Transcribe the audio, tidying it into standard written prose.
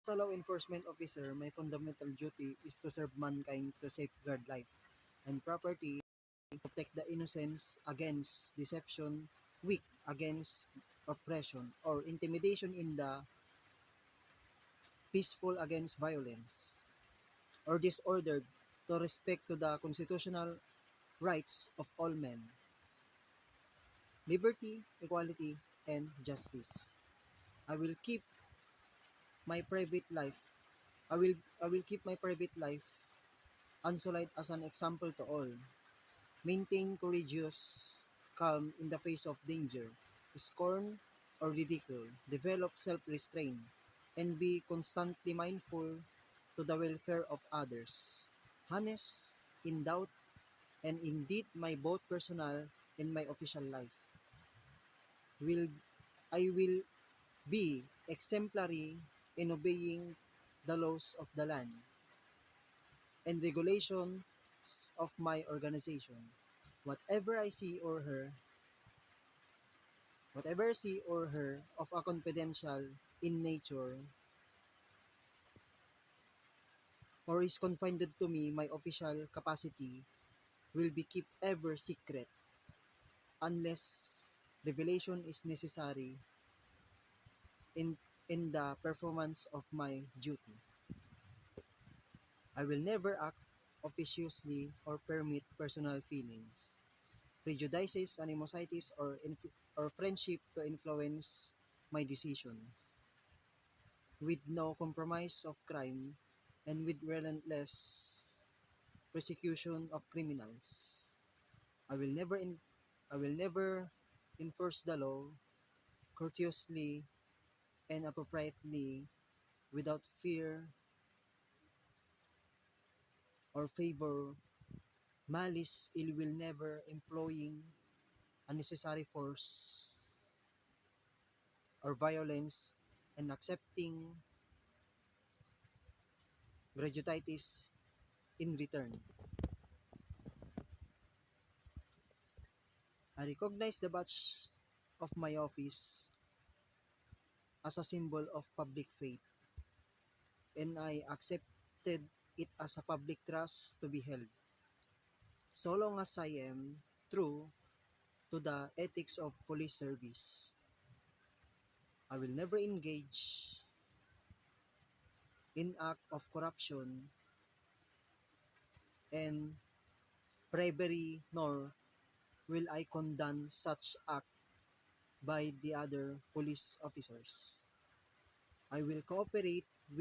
As a law enforcement officer, my fundamental duty is to serve mankind to safeguard life and property, protect the innocents against deception, weak against oppression, or intimidation in the peaceful against violence, or disordered to respect to the constitutional rights of all men, liberty, equality, and justice. I will keep my private life. I will keep my private life unsullied as an example to all. Maintain courageous calm in the face of danger, scorn or ridicule. Develop self-restraint and be constantly mindful to the welfare of others. Honest in doubt and indeed my both personal and my official life. Will I will be exemplary in obeying the laws of the land and regulations of my organization. Whatever I see or hear, whatever I see or hear of a confidential in nature or is confided to me, my official capacity will be kept ever secret unless revelation is necessary in in the performance of my duty. I will never act officiously or permit personal feelings, prejudices, animosities, or friendship to influence my decisions. With no compromise of crime and with relentless persecution of criminals. I will never in, I will never enforce the law courteously and appropriately without fear or favor, malice, ill will, never employing unnecessary force or violence, and accepting gratuities in return. I recognize the badge of my office as a symbol of public faith, and I accepted it as a public trust to be held. So long as I am true to the ethics of police service, I will never engage in act of corruption and bribery, nor will I condone such act by the other police officers. I will cooperate